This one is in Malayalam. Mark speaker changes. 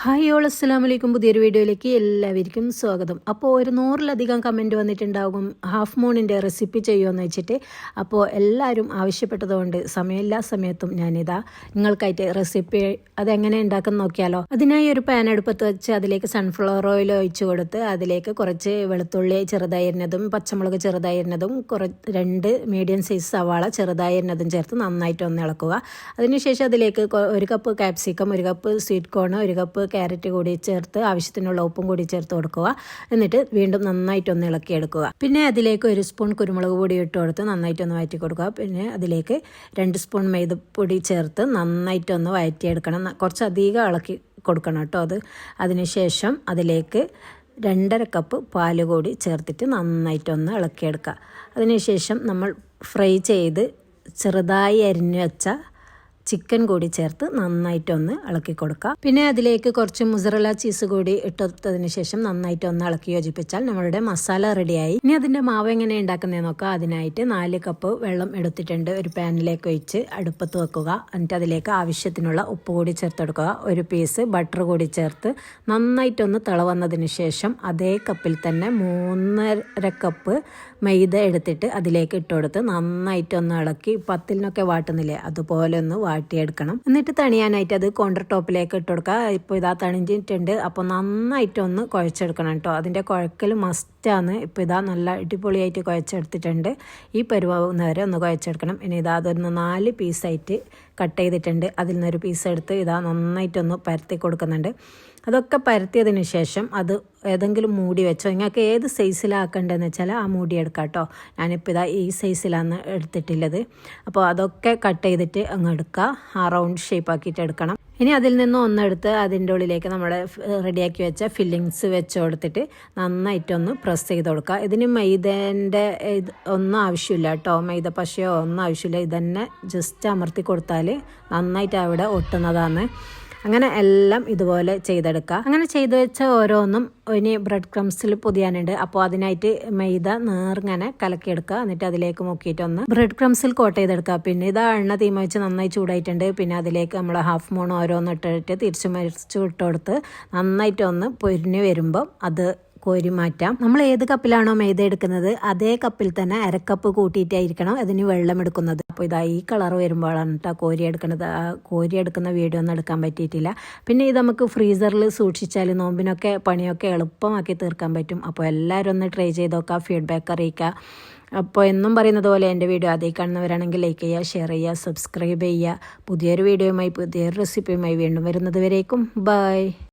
Speaker 1: ഹായ് ഓൾ അസ്സലാമു അലൈക്കും. പുതിയൊരു വീഡിയോയിലേക്ക് എല്ലാവർക്കും സ്വാഗതം. അപ്പോൾ ഒരു 100-ലധികം കമൻറ്റ് വന്നിട്ടുണ്ടാകും ഹാഫ് മൂണിൻ്റെ റെസിപ്പി ചെയ്യുമെന്ന് വെച്ചിട്ട്. അപ്പോൾ എല്ലാവരും ആവശ്യപ്പെട്ടതുകൊണ്ട് സമയമില്ലാ സമയത്തും ഞാനിതാ നിങ്ങൾക്കായിട്ട് റെസിപ്പി അതെങ്ങനെ ഉണ്ടാക്കുന്ന നോക്കിയാലോ. അതിനായി ഒരു പാൻ അടുപ്പത്ത് വെച്ച് അതിലേക്ക് സൺഫ്ലവർ ഓയിൽ ഒഴിച്ച് കൊടുത്ത് അതിലേക്ക് കുറച്ച് വെളുത്തുള്ളി ചെറുതായിരുന്നതും പച്ചമുളക് ചെറുതായിരുന്നതും 2 മീഡിയം സൈസ് സവാള ചെറുതായിരുന്നതും ചേർത്ത് നന്നായിട്ട് ഒന്ന് ഇളക്കുക. അതിനുശേഷം അതിലേക്ക് 1 cup capsicum, 1 cup sweet corn, 1 cup carrot കൂടി ചേർത്ത് ആവശ്യത്തിനുള്ള ഉപ്പും കൂടി ചേർത്ത് കൊടുക്കുക. എന്നിട്ട് വീണ്ടും നന്നായിട്ടൊന്ന് ഇളക്കിയെടുക്കുക. പിന്നെ അതിലേക്ക് 1 സ്പൂൺ കുരുമുളക് പൊടി ഇട്ട് കൊടുത്ത് നന്നായിട്ടൊന്ന് വഴറ്റി കൊടുക്കുക. പിന്നെ അതിലേക്ക് 2 സ്പൂൺ മൈദപ്പൊടി ചേർത്ത് നന്നായിട്ടൊന്ന് വഴറ്റിയെടുക്കണം. കുറച്ചധികം ഇളക്കി കൊടുക്കണം കേട്ടോ അത്. അതിനുശേഷം അതിലേക്ക് 2.5 കപ്പ് പാല് കൂടി ചേർത്തിട്ട് നന്നായിട്ടൊന്ന് ഇളക്കിയെടുക്കുക. അതിനുശേഷം നമ്മൾ ഫ്രൈ ചെയ്ത് ചെറുതായി അരിഞ്ഞു വെച്ച ചിക്കൻ കൂടി ചേർത്ത് നന്നായിട്ടൊന്ന് ഇളക്കി കൊടുക്കുക. പിന്നെ അതിലേക്ക് കുറച്ച് മുസറല ചീസ് കൂടി ഇട്ടതിന് ശേഷം നന്നായിട്ടൊന്ന് ഇളക്കി യോജിപ്പിച്ചാൽ നമ്മളുടെ മസാല റെഡിയായി. ഇനി അതിൻ്റെ മാവ് എങ്ങനെ ഉണ്ടാക്കുന്നതെന്ന് നോക്കുക. അതിനായിട്ട് 4 കപ്പ് വെള്ളം എടുത്തിട്ടുണ്ട്. ഒരു പാനിലേക്ക് ഒഴിച്ച് അടുപ്പത്ത് വെക്കുക. എന്നിട്ട് അതിലേക്ക് ആവശ്യത്തിനുള്ള ഉപ്പ് കൂടി ചേർത്ത് കൊടുക്കുക. 1 പീസ് ബട്ടർ കൂടി ചേർത്ത് നന്നായിട്ടൊന്ന് തിളവന്നതിന് ശേഷം അതേ കപ്പിൽ തന്നെ 3.5 കപ്പ് മൈദ എടുത്തിട്ട് അതിലേക്ക് ഇട്ട് കൊടുത്ത് നന്നായിട്ടൊന്ന് ഇളക്കി പത്തിലിനൊക്കെ വാട്ടുന്നില്ലേ അതുപോലെ ഒന്ന് വാട്ടിയെടുക്കണം. എന്നിട്ട് തണിയാനായിട്ട് അത് കൗണ്ടർ ടോപ്പിലേക്ക് ഇട്ട് കൊടുക്കുക. ഇപ്പോൾ ഇതാ തണിഞ്ഞിട്ടുണ്ട്. അപ്പോൾ നന്നായിട്ടൊന്ന് കുഴച്ചെടുക്കണം കേട്ടോ. അതിൻ്റെ കുഴക്കൽ മസ്റ്റാണ്. ഇപ്പോൾ ഇതാ നല്ല അടിപൊളിയായിട്ട് കുഴച്ചെടുത്തിട്ടുണ്ട്. ഈ പരുവാവുന്നവരെ ഒന്ന് കുഴച്ചെടുക്കണം. ഇനി ഇതാ അതൊന്ന് 4 പീസായിട്ട് കട്ട് ചെയ്തിട്ടുണ്ട്. അതിൽ നിന്നൊരു പീസ് എടുത്ത് ഇതാ നന്നായിട്ടൊന്ന് പരത്തി കൊടുക്കുന്നുണ്ട്. അതൊക്കെ പരത്തിയതിന് ശേഷം അത് ഏതെങ്കിലും മൂടി വെച്ചോ. നിങ്ങൾക്ക് ഏത് സൈസിലാക്കേണ്ടതെന്ന് വെച്ചാൽ ആ മൂടി എടുക്കാം കേട്ടോ. ഞാനിപ്പോൾ ഇതാ ഈ സൈസിലാണ് എടുത്തിട്ടുള്ളത്. അപ്പോൾ അതൊക്കെ കട്ട് ചെയ്തിട്ട് അങ്ങ് എടുക്കുക. ആ റൗണ്ട് ഷേപ്പ് ആക്കിയിട്ട് എടുക്കണം. ഇനി അതിൽ നിന്ന് ഒന്നെടുത്ത് അതിൻ്റെ ഉള്ളിലേക്ക് നമ്മൾ റെഡിയാക്കി വെച്ച ഫില്ലിങ്സ് വെച്ച് കൊടുത്തിട്ട് നന്നായിട്ടൊന്ന് പ്രസ് ചെയ്ത് കൊടുക്കുക. ഇതിന് മൈദേൻ്റെ ഒന്നും ആവശ്യമില്ല കേട്ടോ. മൈദ പശയോ ഒന്നും ആവശ്യമില്ല. ഇതന്നെ ജസ്റ്റ് അമർത്തി കൊടുത്താൽ നന്നായിട്ട് അവിടെ ഒട്ടുന്നതാണ്. അങ്ങനെ എല്ലാം ഇതുപോലെ ചെയ്തെടുക്കുക. അങ്ങനെ ചെയ്ത് വെച്ച ഓരോന്നും ഇനി ബ്രെഡ് ക്രംസിൽ പൊതിയാനുണ്ട്. അപ്പോൾ അതിനായിട്ട് മൈദ നേർങ്ങനെ കലക്കിയെടുക്കുക. എന്നിട്ട് അതിലേക്ക് മുക്കിയിട്ടൊന്ന് ബ്രെഡ് ക്രംസിൽ കോട്ട് ചെയ്തെടുക്കുക. പിന്നെ ഇത് എണ്ണ തീമ വെച്ച് നന്നായി ചൂടായിട്ടുണ്ട്. പിന്നെ അതിലേക്ക് നമ്മൾ ഹാഫ് മൂൺ ഓരോന്ന് ഇട്ടിട്ട് തിരിച്ചു മരിച്ചു ഇട്ട് കൊടുത്ത് നന്നായിട്ടൊന്ന് പൊരിഞ്ഞ് വരുമ്പം അത് കോരി മാറ്റാം. നമ്മൾ ഏത് കപ്പിലാണോ മൈദ എടുക്കുന്നത് അതേ കപ്പിൽ തന്നെ 1/2 കപ്പ് കൂട്ടിയിട്ടായിരിക്കണം അതിന് വെള്ളം എടുക്കുന്നത്. അപ്പോൾ ഇതാ ഈ കളർ വരുമ്പോഴാണ് കേട്ടോ കോരി എടുക്കുന്നത്. ആ കോരി എടുക്കുന്ന വീഡിയോ ഒന്നും എടുക്കാൻ പറ്റിയിട്ടില്ല. പിന്നെ ഇത് നമുക്ക് ഫ്രീസറിൽ സൂക്ഷിച്ചാൽ നോമ്പിനൊക്കെ പണിയൊക്കെ എളുപ്പമാക്കി തീർക്കാൻ പറ്റും. അപ്പോൾ എല്ലാവരും ഒന്ന് ട്രൈ ചെയ്ത് നോക്കുക. ഫീഡ്ബാക്ക് അറിയിക്കുക. അപ്പോൾ എന്നും പറയുന്നത് പോലെ എൻ്റെ വീഡിയോ ആദ്യം കാണുന്നവരാണെങ്കിൽ ലൈക്ക് ചെയ്യുക, ഷെയർ ചെയ്യുക, സബ്സ്ക്രൈബ് ചെയ്യുക. പുതിയൊരു വീഡിയോയുമായി പുതിയൊരു റെസിപ്പിയുമായി വീണ്ടും വരുന്നത് വരേക്കും ബൈ.